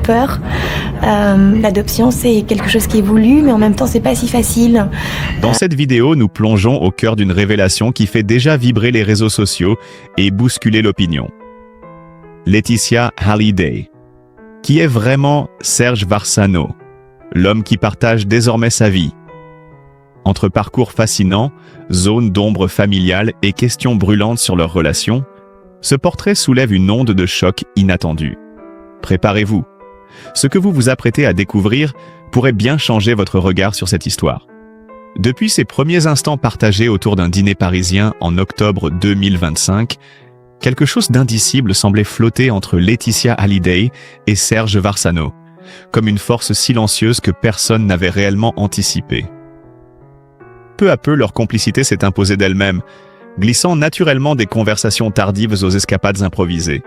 peur. L'adoption, c'est quelque chose qui est voulu, mais en même temps, c'est pas si facile. Dans cette vidéo, nous plongeons au cœur d'une révélation qui fait déjà vibrer les réseaux sociaux et bousculer l'opinion. Laetitia Hallyday. Qui est vraiment Serge Varsano, l'homme qui partage désormais sa vie? Entre parcours fascinants, zones d'ombre familiales et questions brûlantes sur leur relation, ce portrait soulève une onde de choc inattendue. Préparez-vous. Ce que vous vous apprêtez à découvrir pourrait bien changer votre regard sur cette histoire. Depuis ses premiers instants partagés autour d'un dîner parisien en octobre 2025, quelque chose d'indicible semblait flotter entre Laetitia Hallyday et Serge Varsano, comme une force silencieuse que personne n'avait réellement anticipée. Peu à peu, leur complicité s'est imposée d'elle-même, glissant naturellement des conversations tardives aux escapades improvisées.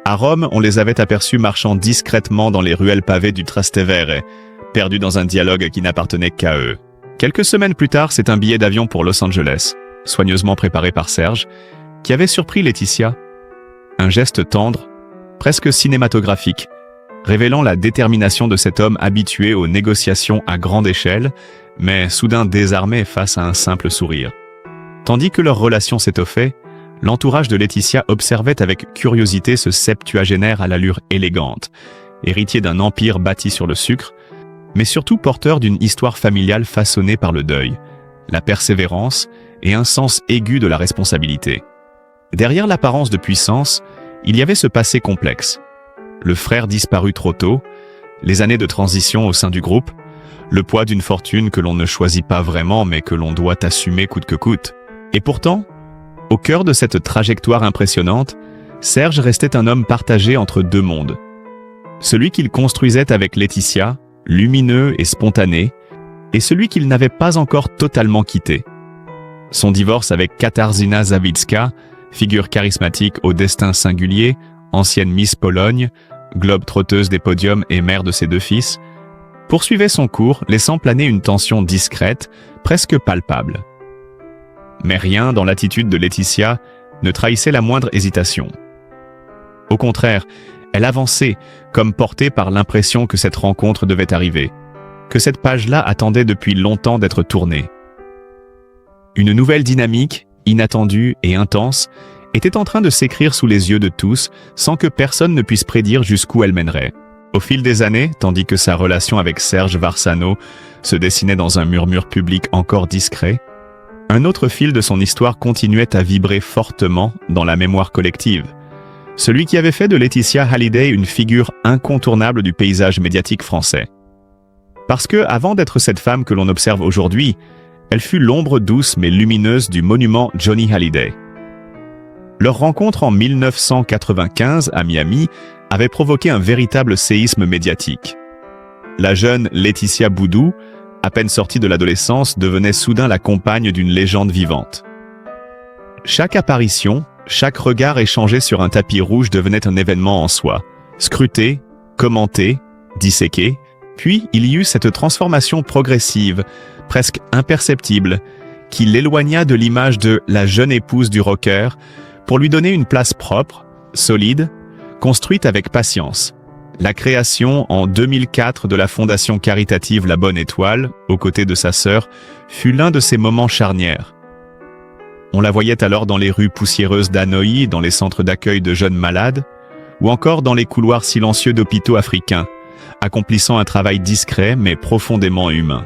À Rome, on les avait aperçus marchant discrètement dans les ruelles pavées du Trastevere, perdus dans un dialogue qui n'appartenait qu'à eux. Quelques semaines plus tard, c'est un billet d'avion pour Los Angeles, soigneusement préparé par Serge, qui avait surpris Laetitia. Un geste tendre, presque cinématographique, révélant la détermination de cet homme habitué aux négociations à grande échelle, mais soudain désarmé face à un simple sourire. Tandis que leur relation s'étoffait, l'entourage de Laetitia observait avec curiosité ce septuagénaire à l'allure élégante, héritier d'un empire bâti sur le sucre, mais surtout porteur d'une histoire familiale façonnée par le deuil, la persévérance et un sens aigu de la responsabilité. Derrière l'apparence de puissance, il y avait ce passé complexe. Le frère disparu trop tôt, les années de transition au sein du groupe, le poids d'une fortune que l'on ne choisit pas vraiment mais que l'on doit assumer coûte que coûte. Et pourtant, au cœur de cette trajectoire impressionnante, Serge restait un homme partagé entre deux mondes. Celui qu'il construisait avec Laetitia, lumineux et spontané, et celui qu'il n'avait pas encore totalement quitté. Son divorce avec Katarzyna Zawicka, figure charismatique au destin singulier, ancienne Miss Pologne, globe-trotteuse des podiums et mère de ses deux fils, poursuivait son cours, laissant planer une tension discrète, presque palpable. Mais rien dans l'attitude de Laetitia ne trahissait la moindre hésitation. Au contraire, elle avançait, comme portée par l'impression que cette rencontre devait arriver, que cette page-là attendait depuis longtemps d'être tournée. Une nouvelle dynamique, inattendue et intense, était en train de s'écrire sous les yeux de tous, sans que personne ne puisse prédire jusqu'où elle mènerait. Au fil des années, tandis que sa relation avec Serge Varsano se dessinait dans un murmure public encore discret, un autre fil de son histoire continuait à vibrer fortement dans la mémoire collective. Celui qui avait fait de Laetitia Hallyday une figure incontournable du paysage médiatique français. Parce que, avant d'être cette femme que l'on observe aujourd'hui, elle fut l'ombre douce mais lumineuse du monument Johnny Hallyday. Leur rencontre en 1995 à Miami avait provoqué un véritable séisme médiatique. La jeune Laetitia Boudou, à peine sortie de l'adolescence, devenait soudain la compagne d'une légende vivante. Chaque apparition, chaque regard échangé sur un tapis rouge devenait un événement en soi, scruté, commenté, disséqué, puis il y eut cette transformation progressive, presque imperceptible, qui l'éloigna de l'image de la jeune épouse du rocker pour lui donner une place propre, solide, construite avec patience. La création en 2004 de la fondation caritative La Bonne Étoile, aux côtés de sa sœur, fut l'un de ces moments charnières. On la voyait alors dans les rues poussiéreuses d'Hanoï, dans les centres d'accueil de jeunes malades, ou encore dans les couloirs silencieux d'hôpitaux africains, accomplissant un travail discret mais profondément humain.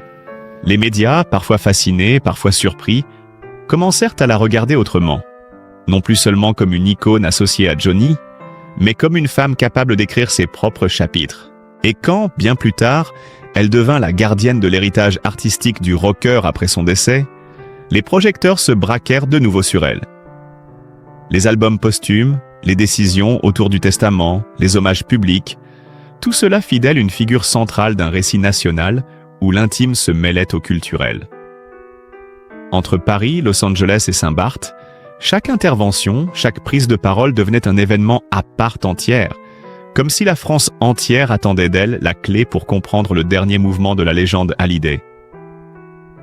Les médias, parfois fascinés, parfois surpris, commencèrent à la regarder autrement. Non plus seulement comme une icône associée à Johnny, mais comme une femme capable d'écrire ses propres chapitres. Et quand, bien plus tard, elle devint la gardienne de l'héritage artistique du rocker après son décès, les projecteurs se braquèrent de nouveau sur elle. Les albums posthumes, les décisions autour du testament, les hommages publics, tout cela fit d'elle une figure centrale d'un récit national où l'intime se mêlait au culturel. Entre Paris, Los Angeles et Saint-Barth, chaque intervention, chaque prise de parole devenait un événement à part entière, comme si la France entière attendait d'elle la clé pour comprendre le dernier mouvement de la légende Hallyday.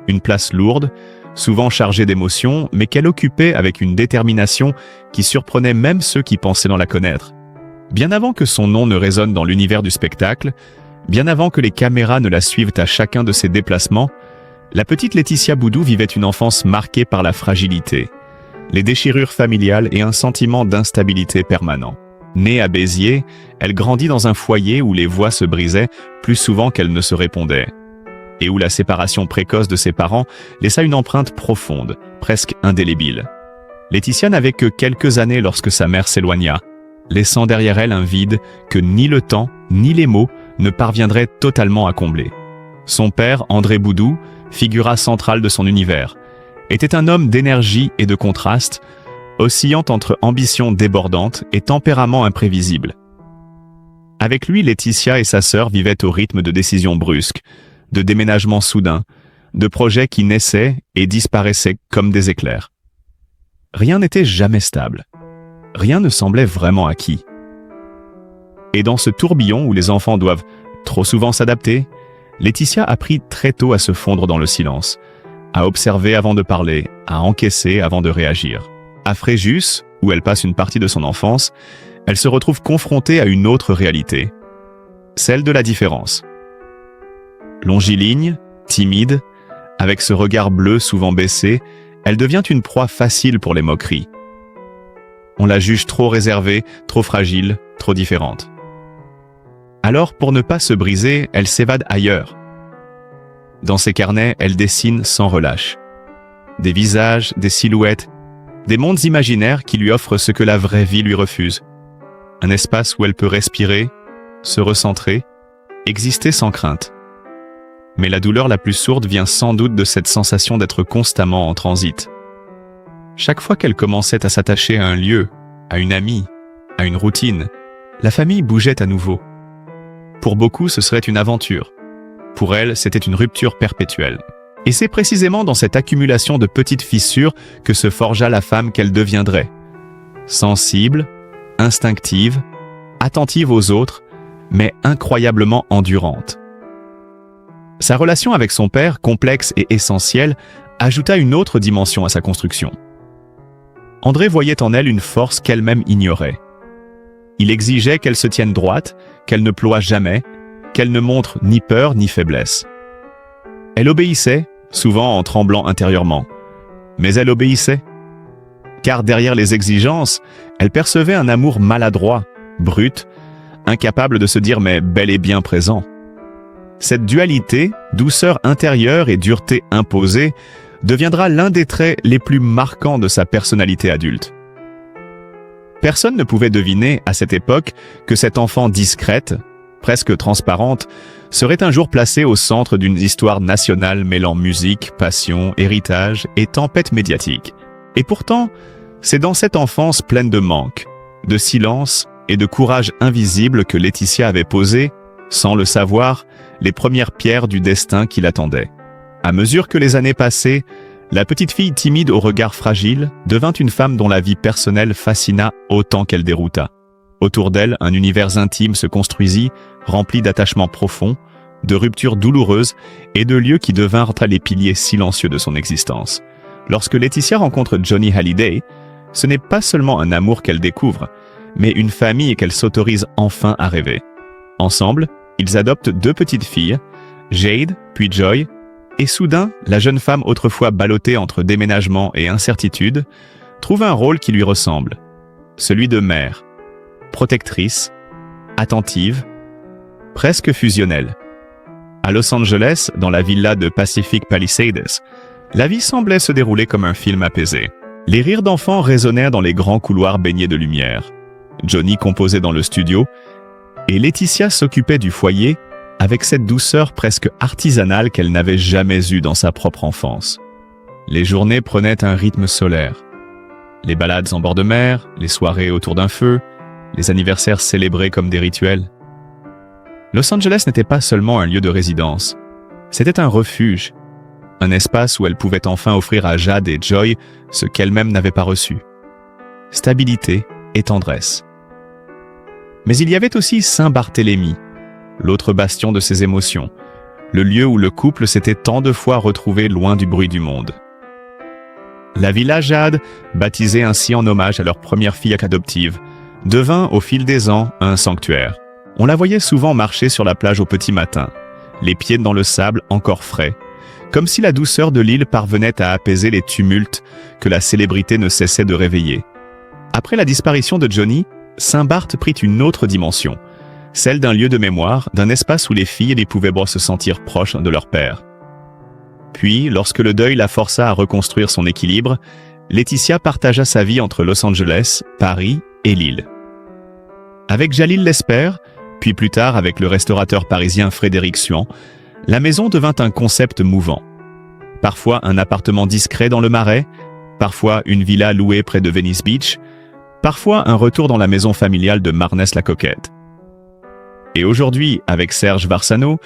Une place lourde, souvent chargée d'émotions, mais qu'elle occupait avec une détermination qui surprenait même ceux qui pensaient n'en la connaître. Bien avant que son nom ne résonne dans l'univers du spectacle, bien avant que les caméras ne la suivent à chacun de ses déplacements, la petite Laetitia Boudou vivait une enfance marquée par la fragilité, les déchirures familiales et un sentiment d'instabilité permanent. Née à Béziers, elle grandit dans un foyer où les voix se brisaient plus souvent qu'elles ne se répondaient, et où la séparation précoce de ses parents laissa une empreinte profonde, presque indélébile. Laetitia n'avait que quelques années lorsque sa mère s'éloigna, laissant derrière elle un vide que ni le temps ni les mots ne parviendraient totalement à combler. Son père, André Boudou, figura centrale de son univers, était un homme d'énergie et de contraste, oscillant entre ambition débordante et tempérament imprévisible. Avec lui, Laetitia et sa sœur vivaient au rythme de décisions brusques, de déménagements soudains, de projets qui naissaient et disparaissaient comme des éclairs. Rien n'était jamais stable. Rien ne semblait vraiment acquis. Et dans ce tourbillon où les enfants doivent trop souvent s'adapter, Laetitia apprit très tôt à se fondre dans le silence, à observer avant de parler, à encaisser avant de réagir. À Fréjus, où elle passe une partie de son enfance, elle se retrouve confrontée à une autre réalité, celle de la différence. Longiligne, timide, avec ce regard bleu souvent baissé, elle devient une proie facile pour les moqueries. On la juge trop réservée, trop fragile, trop différente. Alors, pour ne pas se briser, elle s'évade ailleurs. Dans ses carnets, elle dessine sans relâche. Des visages, des silhouettes, des mondes imaginaires qui lui offrent ce que la vraie vie lui refuse. Un espace où elle peut respirer, se recentrer, exister sans crainte. Mais la douleur la plus sourde vient sans doute de cette sensation d'être constamment en transit. Chaque fois qu'elle commençait à s'attacher à un lieu, à une amie, à une routine, la famille bougeait à nouveau. Pour beaucoup, ce serait une aventure. Pour elle, c'était une rupture perpétuelle. Et c'est précisément dans cette accumulation de petites fissures que se forgea la femme qu'elle deviendrait. Sensible, instinctive, attentive aux autres, mais incroyablement endurante. Sa relation avec son père, complexe et essentielle, ajouta une autre dimension à sa construction. André voyait en elle une force qu'elle-même ignorait. Il exigeait qu'elle se tienne droite, qu'elle ne ploie jamais, qu'elle ne montre ni peur ni faiblesse. Elle obéissait, souvent en tremblant intérieurement. Mais elle obéissait. Car derrière les exigences, elle percevait un amour maladroit, brut, incapable de se dire mais bel et bien présent. Cette dualité, douceur intérieure et dureté imposée, deviendra l'un des traits les plus marquants de sa personnalité adulte. Personne ne pouvait deviner, à cette époque, que cette enfant discrète, presque transparente, serait un jour placée au centre d'une histoire nationale mêlant musique, passion, héritage et tempête médiatique. Et pourtant, c'est dans cette enfance pleine de manques, de silence et de courage invisible que Laetitia avait posé, sans le savoir, les premières pierres du destin qui l'attendait. À mesure que les années passaient, la petite fille timide au regard fragile devint une femme dont la vie personnelle fascina autant qu'elle dérouta. Autour d'elle, un univers intime se construisit, rempli d'attachements profonds, de ruptures douloureuses et de lieux qui devinrent les piliers silencieux de son existence. Lorsque Laetitia rencontre Johnny Hallyday, ce n'est pas seulement un amour qu'elle découvre, mais une famille qu'elle s'autorise enfin à rêver. Ensemble, ils adoptent 2 petites filles, Jade puis Joy, et soudain, la jeune femme autrefois ballottée entre déménagement et incertitude trouve un rôle qui lui ressemble, celui de mère, protectrice, attentive, presque fusionnelle. À Los Angeles, dans la villa de Pacific Palisades, la vie semblait se dérouler comme un film apaisé. Les rires d'enfants résonnèrent dans les grands couloirs baignés de lumière. Johnny composait dans le studio, et Laetitia s'occupait du foyer avec cette douceur presque artisanale qu'elle n'avait jamais eue dans sa propre enfance. Les journées prenaient un rythme solaire. Les balades en bord de mer, les soirées autour d'un feu, les anniversaires célébrés comme des rituels. Los Angeles n'était pas seulement un lieu de résidence, c'était un refuge, un espace où elle pouvait enfin offrir à Jade et Joy ce qu'elle-même n'avait pas reçu. Stabilité et tendresse. Mais il y avait aussi Saint-Barthélemy, l'autre bastion de ses émotions, le lieu où le couple s'était tant de fois retrouvé loin du bruit du monde. La villa Jade, baptisée ainsi en hommage à leur première fille adoptive, devint au fil des ans un sanctuaire. On la voyait souvent marcher sur la plage au petit matin, les pieds dans le sable encore frais, comme si la douceur de l'île parvenait à apaiser les tumultes que la célébrité ne cessait de réveiller. Après la disparition de Johnny, Saint-Barth prit une autre dimension, celle d'un lieu de mémoire, d'un espace où les filles pouvaient se sentir proches de leur père. Puis, lorsque le deuil la força à reconstruire son équilibre, Laetitia partagea sa vie entre Los Angeles, Paris et Lille. Avec Jalil Lesper, puis plus tard avec le restaurateur parisien Frédéric Suan, la maison devint un concept mouvant. Parfois un appartement discret dans le Marais, parfois une villa louée près de Venice Beach, parfois un retour dans la maison familiale de Marnès-la-Coquette. Et aujourd'hui, avec Serge Varsano,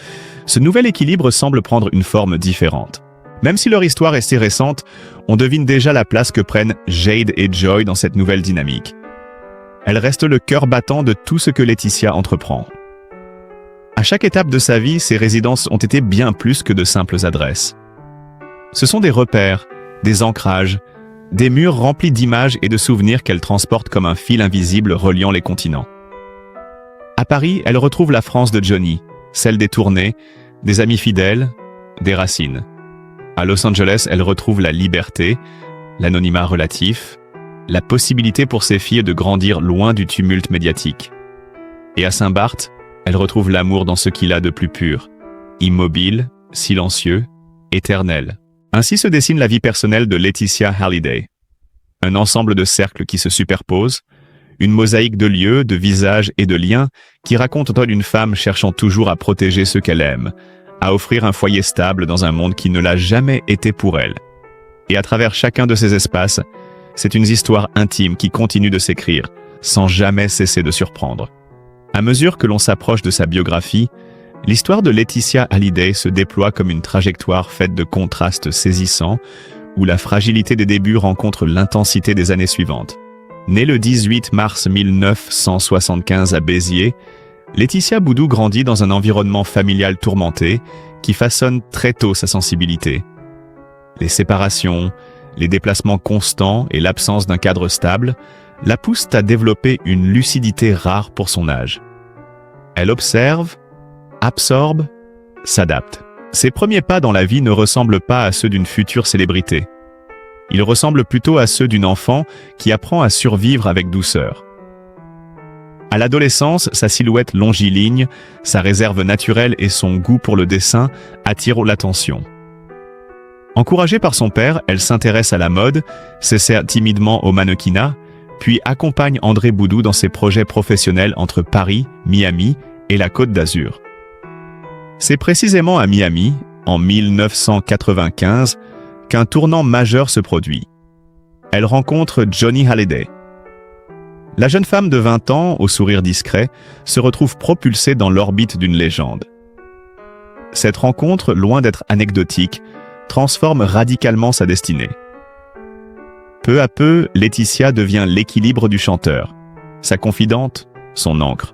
ce nouvel équilibre semble prendre une forme différente. Même si leur histoire est si récente, on devine déjà la place que prennent Jade et Joy dans cette nouvelle dynamique. Elle reste le cœur battant de tout ce que Laetitia entreprend. À chaque étape de sa vie, ses résidences ont été bien plus que de simples adresses. Ce sont des repères, des ancrages, des murs remplis d'images et de souvenirs qu'elle transporte comme un fil invisible reliant les continents. À Paris, elle retrouve la France de Johnny, celle des tournées, des amis fidèles, des racines. À Los Angeles, elle retrouve la liberté, l'anonymat relatif, la possibilité pour ses filles de grandir loin du tumulte médiatique. Et à Saint-Barth, elle retrouve l'amour dans ce qu'il a de plus pur, immobile, silencieux, éternel. Ainsi se dessine la vie personnelle de Laetitia Hallyday. Un ensemble de cercles qui se superposent, une mosaïque de lieux, de visages et de liens qui raconte d'une femme cherchant toujours à protéger ce qu'elle aime, à offrir un foyer stable dans un monde qui ne l'a jamais été pour elle. Et à travers chacun de ces espaces, c'est une histoire intime qui continue de s'écrire, sans jamais cesser de surprendre. À mesure que l'on s'approche de sa biographie, l'histoire de Laetitia Hallyday se déploie comme une trajectoire faite de contrastes saisissants, où la fragilité des débuts rencontre l'intensité des années suivantes. Née le 18 mars 1975 à Béziers, Laetitia Boudou grandit dans un environnement familial tourmenté qui façonne très tôt sa sensibilité. Les séparations, les déplacements constants et l'absence d'un cadre stable la poussent à développer une lucidité rare pour son âge. Elle observe, absorbe, s'adapte. Ses premiers pas dans la vie ne ressemblent pas à ceux d'une future célébrité. Ils ressemblent plutôt à ceux d'une enfant qui apprend à survivre avec douceur. À l'adolescence, sa silhouette longiligne, sa réserve naturelle et son goût pour le dessin attirent l'attention. Encouragée par son père, elle s'intéresse à la mode, s'essaie timidement au mannequinat, puis accompagne André Boudou dans ses projets professionnels entre Paris, Miami et la Côte d'Azur. C'est précisément à Miami, en 1995, qu'un tournant majeur se produit. Elle rencontre Johnny Hallyday. La jeune femme de 20 ans, au sourire discret, se retrouve propulsée dans l'orbite d'une légende. Cette rencontre, loin d'être anecdotique, transforme radicalement sa destinée. Peu à peu, Laetitia devient l'équilibre du chanteur, sa confidente, son ancre.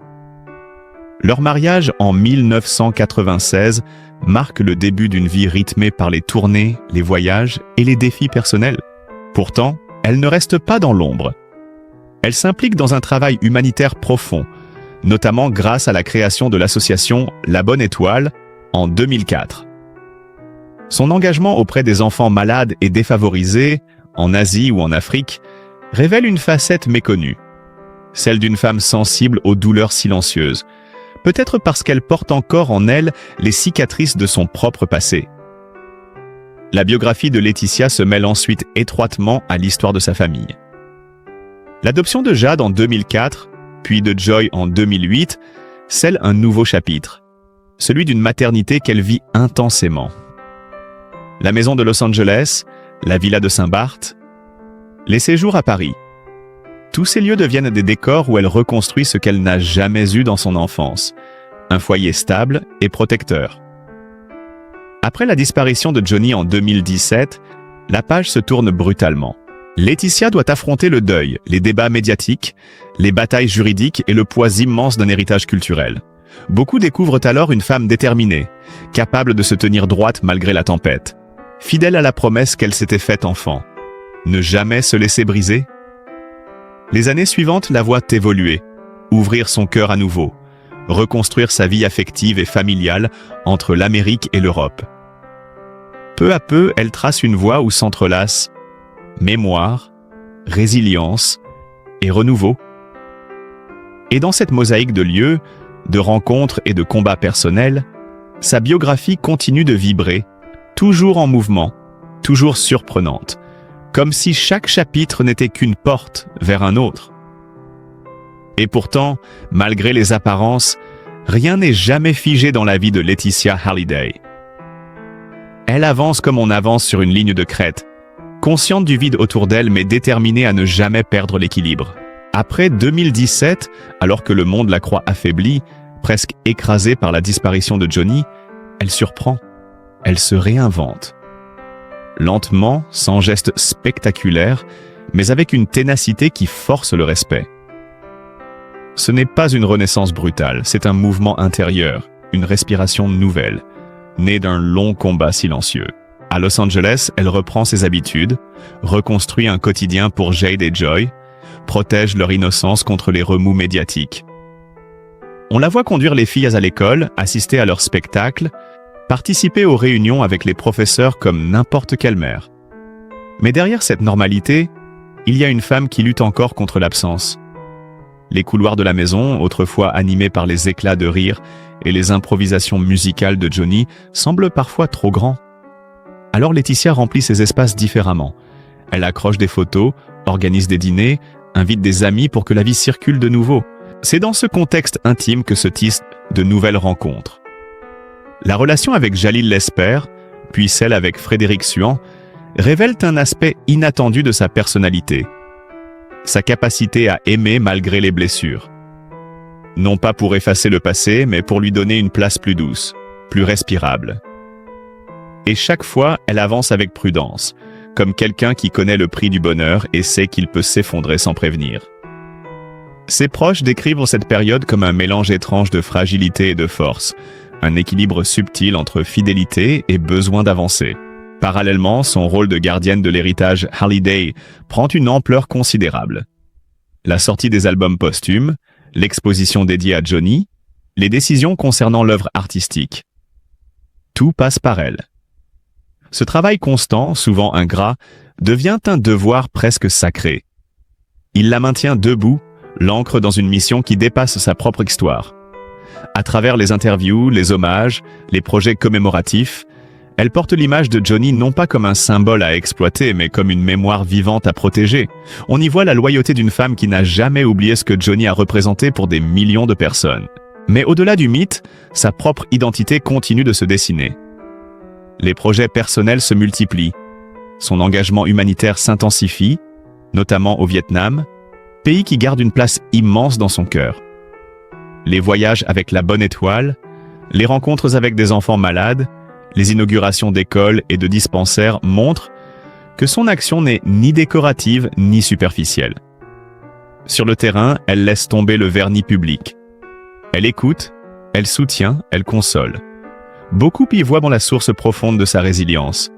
Leur mariage en 1996 marque le début d'une vie rythmée par les tournées, les voyages et les défis personnels. Pourtant, elle ne reste pas dans l'ombre. Elle s'implique dans un travail humanitaire profond, notamment grâce à la création de l'association La Bonne Étoile en 2004. Son engagement auprès des enfants malades et défavorisés, en Asie ou en Afrique, révèle une facette méconnue, celle d'une femme sensible aux douleurs silencieuses, peut-être parce qu'elle porte encore en elle les cicatrices de son propre passé. La biographie de Laetitia se mêle ensuite étroitement à l'histoire de sa famille. L'adoption de Jade en 2004, puis de Joy en 2008, scelle un nouveau chapitre, celui d'une maternité qu'elle vit intensément. La maison de Los Angeles, la villa de Saint-Barth, les séjours à Paris. Tous ces lieux deviennent des décors où elle reconstruit ce qu'elle n'a jamais eu dans son enfance, un foyer stable et protecteur. Après la disparition de Johnny en 2017, la page se tourne brutalement. Laetitia doit affronter le deuil, les débats médiatiques, les batailles juridiques et le poids immense d'un héritage culturel. Beaucoup découvrent alors une femme déterminée, capable de se tenir droite malgré la tempête, fidèle à la promesse qu'elle s'était faite enfant. Ne jamais se laisser briser. Les années suivantes la voient évoluer, ouvrir son cœur à nouveau, reconstruire sa vie affective et familiale entre l'Amérique et l'Europe. Peu à peu, elle trace une voie où s'entrelacent mémoire, résilience et renouveau. Et dans cette mosaïque de lieux, de rencontres et de combats personnels, sa biographie continue de vibrer, toujours en mouvement, toujours surprenante, comme si chaque chapitre n'était qu'une porte vers un autre. Et pourtant, malgré les apparences, rien n'est jamais figé dans la vie de Laetitia Halliday. Elle avance comme on avance sur une ligne de crête, consciente du vide autour d'elle mais déterminée à ne jamais perdre l'équilibre. Après 2017, alors que le monde la croit affaiblie, presque écrasée par la disparition de Johnny, elle surprend, elle se réinvente. Lentement, sans geste spectaculaire, mais avec une ténacité qui force le respect. Ce n'est pas une renaissance brutale, c'est un mouvement intérieur, une respiration nouvelle, née d'un long combat silencieux. À Los Angeles, elle reprend ses habitudes, reconstruit un quotidien pour Jade et Joy, protège leur innocence contre les remous médiatiques. On la voit conduire les filles à l'école, assister à leurs spectacles, participer aux réunions avec les professeurs comme n'importe quelle mère. Mais derrière cette normalité, il y a une femme qui lutte encore contre l'absence. Les couloirs de la maison, autrefois animés par les éclats de rire et les improvisations musicales de Johnny, semblent parfois trop grands. Alors Laetitia remplit ses espaces différemment. Elle accroche des photos, organise des dîners, invite des amis pour que la vie circule de nouveau. C'est dans ce contexte intime que se tissent de nouvelles rencontres. La relation avec Jalil Lesper, puis celle avec Frédéric Suan, révèlent un aspect inattendu de sa personnalité. Sa capacité à aimer malgré les blessures. Non pas pour effacer le passé, mais pour lui donner une place plus douce, plus respirable. Et chaque fois, elle avance avec prudence, comme quelqu'un qui connaît le prix du bonheur et sait qu'il peut s'effondrer sans prévenir. Ses proches décrivent cette période comme un mélange étrange de fragilité et de force, un équilibre subtil entre fidélité et besoin d'avancer. Parallèlement, son rôle de gardienne de l'héritage Halliday prend une ampleur considérable. La sortie des albums posthumes, l'exposition dédiée à Johnny, les décisions concernant l'œuvre artistique. Tout passe par elle. Ce travail constant, souvent ingrat, devient un devoir presque sacré. Il la maintient debout, l'ancre dans une mission qui dépasse sa propre histoire. À travers les interviews, les hommages, les projets commémoratifs, elle porte l'image de Johnny non pas comme un symbole à exploiter, mais comme une mémoire vivante à protéger. On y voit la loyauté d'une femme qui n'a jamais oublié ce que Johnny a représenté pour des millions de personnes. Mais au-delà du mythe, sa propre identité continue de se dessiner. Les projets personnels se multiplient. Son engagement humanitaire s'intensifie, notamment au Vietnam, pays qui garde une place immense dans son cœur. Les voyages avec la Bonne Étoile, les rencontres avec des enfants malades, les inaugurations d'écoles et de dispensaires montrent que son action n'est ni décorative ni superficielle. Sur le terrain, elle laisse tomber le vernis public. Elle écoute, elle soutient, elle console. Beaucoup y voient dans la source profonde de sa résilience,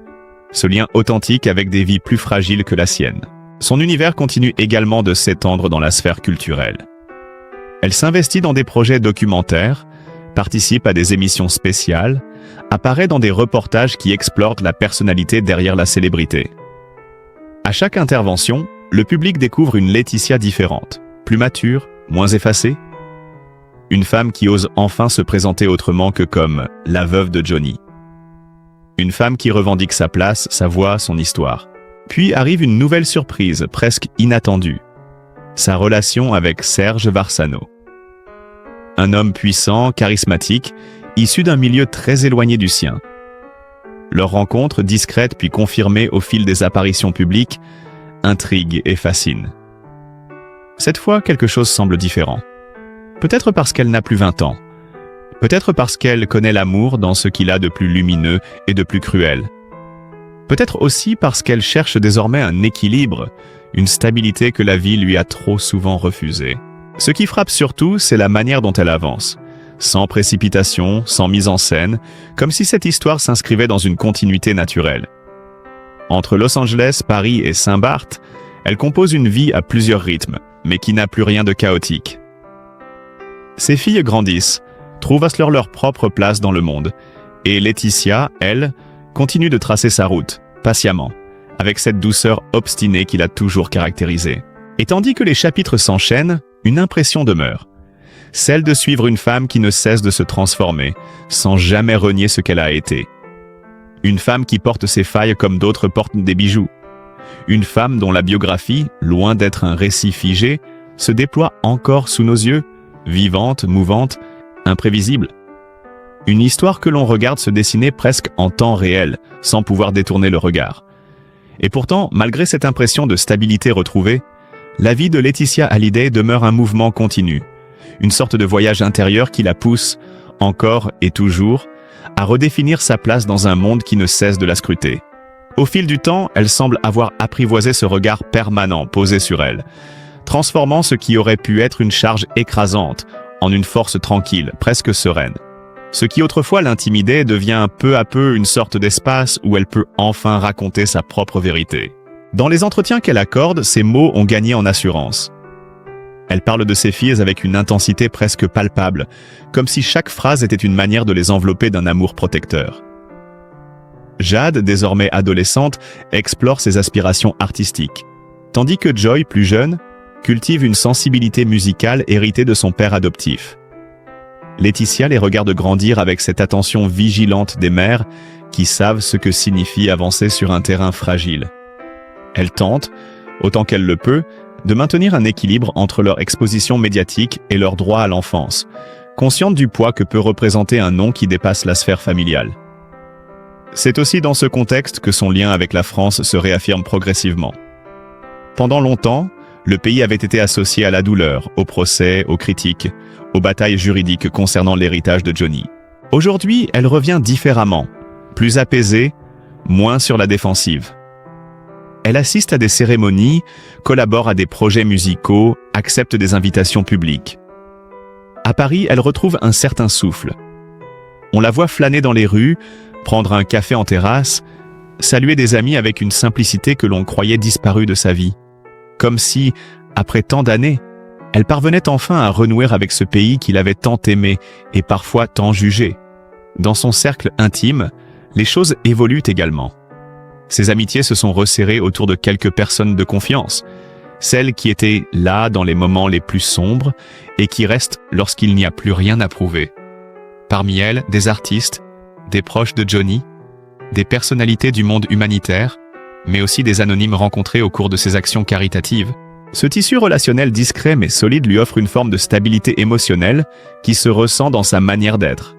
ce lien authentique avec des vies plus fragiles que la sienne. Son univers continue également de s'étendre dans la sphère culturelle. Elle s'investit dans des projets documentaires, participe à des émissions spéciales, apparaît dans des reportages qui explorent la personnalité derrière la célébrité. À chaque intervention, le public découvre une Laetitia différente, plus mature, moins effacée. Une femme qui ose enfin se présenter autrement que comme la veuve de Johnny. Une femme qui revendique sa place, sa voix, son histoire. Puis arrive une nouvelle surprise, presque inattendue. Sa relation avec Serge Varsano. Un homme puissant, charismatique, issu d'un milieu très éloigné du sien. Leur rencontre, discrète puis confirmée au fil des apparitions publiques, intrigue et fascine. Cette fois, quelque chose semble différent. Peut-être parce qu'elle n'a plus 20 ans. Peut-être parce qu'elle connaît l'amour dans ce qu'il a de plus lumineux et de plus cruel. Peut-être aussi parce qu'elle cherche désormais un équilibre, une stabilité que la vie lui a trop souvent refusée. Ce qui frappe surtout, c'est la manière dont elle avance. Sans précipitation, sans mise en scène, comme si cette histoire s'inscrivait dans une continuité naturelle. Entre Los Angeles, Paris et Saint-Barth, elle compose une vie à plusieurs rythmes, mais qui n'a plus rien de chaotique. Ses filles grandissent, trouvent à se leur propre place dans le monde, et Laetitia, elle, continue de tracer sa route, patiemment, avec cette douceur obstinée qui l'a toujours caractérisée. Et tandis que les chapitres s'enchaînent, une impression demeure. Celle de suivre une femme qui ne cesse de se transformer, sans jamais renier ce qu'elle a été. Une femme qui porte ses failles comme d'autres portent des bijoux. Une femme dont la biographie, loin d'être un récit figé, se déploie encore sous nos yeux, vivante, mouvante, imprévisible. Une histoire que l'on regarde se dessiner presque en temps réel, sans pouvoir détourner le regard. Et pourtant, malgré cette impression de stabilité retrouvée, la vie de Laetitia Hallyday demeure un mouvement continu, une sorte de voyage intérieur qui la pousse, encore et toujours, à redéfinir sa place dans un monde qui ne cesse de la scruter. Au fil du temps, elle semble avoir apprivoisé ce regard permanent posé sur elle, transformant ce qui aurait pu être une charge écrasante en une force tranquille, presque sereine. Ce qui autrefois l'intimidait devient peu à peu une sorte d'espace où elle peut enfin raconter sa propre vérité. Dans les entretiens qu'elle accorde, ses mots ont gagné en assurance. Elle parle de ses filles avec une intensité presque palpable, comme si chaque phrase était une manière de les envelopper d'un amour protecteur. Jade, désormais adolescente, explore ses aspirations artistiques, tandis que Joy, plus jeune, cultive une sensibilité musicale héritée de son père adoptif. Laetitia les regarde grandir avec cette attention vigilante des mères qui savent ce que signifie avancer sur un terrain fragile. Elle tente, autant qu'elle le peut, de maintenir un équilibre entre leur exposition médiatique et leur droit à l'enfance, consciente du poids que peut représenter un nom qui dépasse la sphère familiale. C'est aussi dans ce contexte que son lien avec la France se réaffirme progressivement. Pendant longtemps, le pays avait été associé à la douleur, aux procès, aux critiques, aux batailles juridiques concernant l'héritage de Johnny. Aujourd'hui, elle revient différemment, plus apaisée, moins sur la défensive. Elle assiste à des cérémonies, collabore à des projets musicaux, accepte des invitations publiques. À Paris, elle retrouve un certain souffle. On la voit flâner dans les rues, prendre un café en terrasse, saluer des amis avec une simplicité que l'on croyait disparue de sa vie. Comme si, après tant d'années, elle parvenait enfin à renouer avec ce pays qu'il avait tant aimé et parfois tant jugé. Dans son cercle intime, les choses évoluent également. Ses amitiés se sont resserrées autour de quelques personnes de confiance, celles qui étaient là dans les moments les plus sombres et qui restent lorsqu'il n'y a plus rien à prouver. Parmi elles, des artistes, des proches de Johnny, des personnalités du monde humanitaire, mais aussi des anonymes rencontrés au cours de ses actions caritatives. Ce tissu relationnel discret mais solide lui offre une forme de stabilité émotionnelle qui se ressent dans sa manière d'être.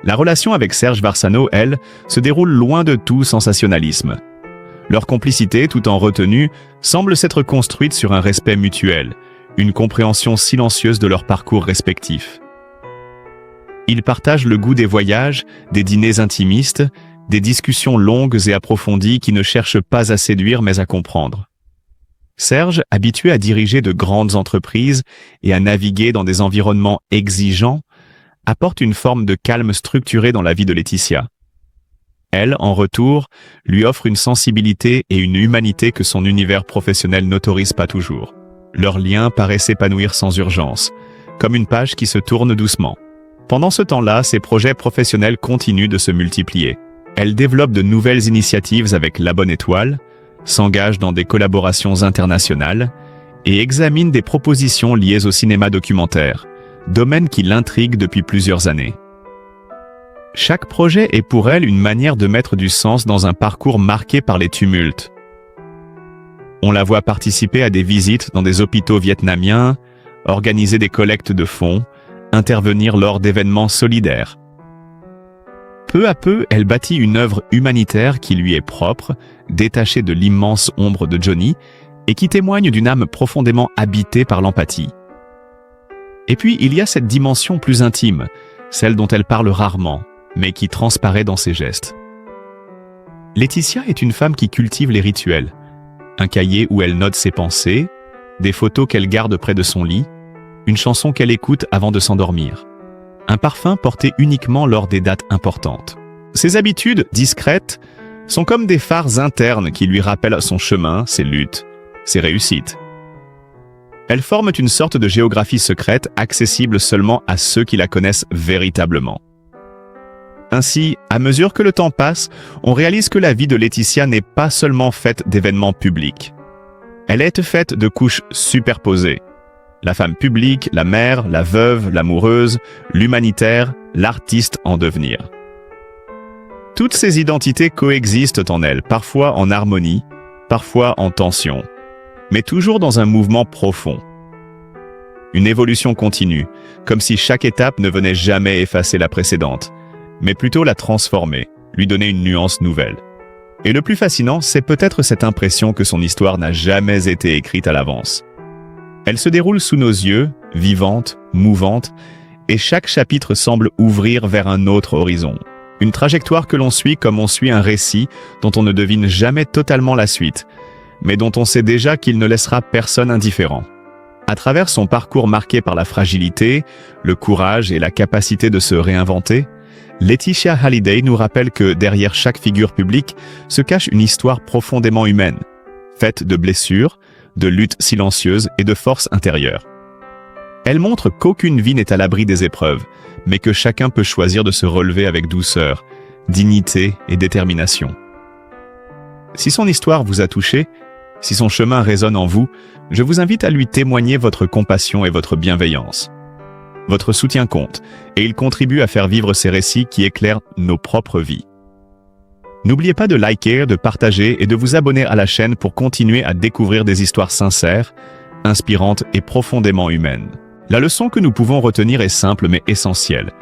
La relation avec Serge Varsano, elle, se déroule loin de tout sensationnalisme. Leur complicité, tout en retenue, semble s'être construite sur un respect mutuel, une compréhension silencieuse de leurs parcours respectifs. Ils partagent le goût des voyages, des dîners intimistes, des discussions longues et approfondies qui ne cherchent pas à séduire mais à comprendre. Serge, habitué à diriger de grandes entreprises et à naviguer dans des environnements exigeants, apporte une forme de calme structuré dans la vie de Laetitia. Elle, en retour, lui offre une sensibilité et une humanité que son univers professionnel n'autorise pas toujours. Leur lien paraît s'épanouir sans urgence, comme une page qui se tourne doucement. Pendant ce temps-là, ses projets professionnels continuent de se multiplier. Elle développe de nouvelles initiatives avec La Bonne Étoile, s'engage dans des collaborations internationales et examine des propositions liées au cinéma documentaire, domaine qui l'intrigue depuis plusieurs années. Chaque projet est pour elle une manière de mettre du sens dans un parcours marqué par les tumultes. On la voit participer à des visites dans des hôpitaux vietnamiens, organiser des collectes de fonds, intervenir lors d'événements solidaires. Peu à peu, elle bâtit une œuvre humanitaire qui lui est propre, détachée de l'immense ombre de Johnny, et qui témoigne d'une âme profondément habitée par l'empathie. Et puis, il y a cette dimension plus intime, celle dont elle parle rarement, mais qui transparaît dans ses gestes. Laetitia est une femme qui cultive les rituels. Un cahier où elle note ses pensées, des photos qu'elle garde près de son lit, une chanson qu'elle écoute avant de s'endormir. Un parfum porté uniquement lors des dates importantes. Ses habitudes, discrètes, sont comme des phares internes qui lui rappellent son chemin, ses luttes, ses réussites. Elles forment une sorte de géographie secrète accessible seulement à ceux qui la connaissent véritablement. Ainsi, à mesure que le temps passe, on réalise que la vie de Laetitia n'est pas seulement faite d'événements publics. Elle est faite de couches superposées. La femme publique, la mère, la veuve, l'amoureuse, l'humanitaire, l'artiste en devenir. Toutes ces identités coexistent en elle, parfois en harmonie, parfois en tension, mais toujours dans un mouvement profond. Une évolution continue, comme si chaque étape ne venait jamais effacer la précédente, mais plutôt la transformer, lui donner une nuance nouvelle. Et le plus fascinant, c'est peut-être cette impression que son histoire n'a jamais été écrite à l'avance. Elle se déroule sous nos yeux, vivante, mouvante, et chaque chapitre semble ouvrir vers un autre horizon. Une trajectoire que l'on suit comme on suit un récit dont on ne devine jamais totalement la suite, mais dont on sait déjà qu'il ne laissera personne indifférent. À travers son parcours marqué par la fragilité, le courage et la capacité de se réinventer, Laetitia Hallyday nous rappelle que derrière chaque figure publique se cache une histoire profondément humaine, faite de blessures, de luttes silencieuses et de forces intérieures. Elle montre qu'aucune vie n'est à l'abri des épreuves, mais que chacun peut choisir de se relever avec douceur, dignité et détermination. Si son histoire vous a touché, si son chemin résonne en vous, je vous invite à lui témoigner votre compassion et votre bienveillance. Votre soutien compte, et il contribue à faire vivre ces récits qui éclairent nos propres vies. N'oubliez pas de liker, de partager et de vous abonner à la chaîne pour continuer à découvrir des histoires sincères, inspirantes et profondément humaines. La leçon que nous pouvons retenir est simple mais essentielle.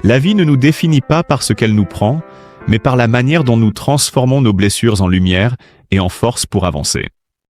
La vie ne nous définit pas par ce qu'elle nous prend, mais par la manière dont nous transformons nos blessures en lumière et en force pour avancer.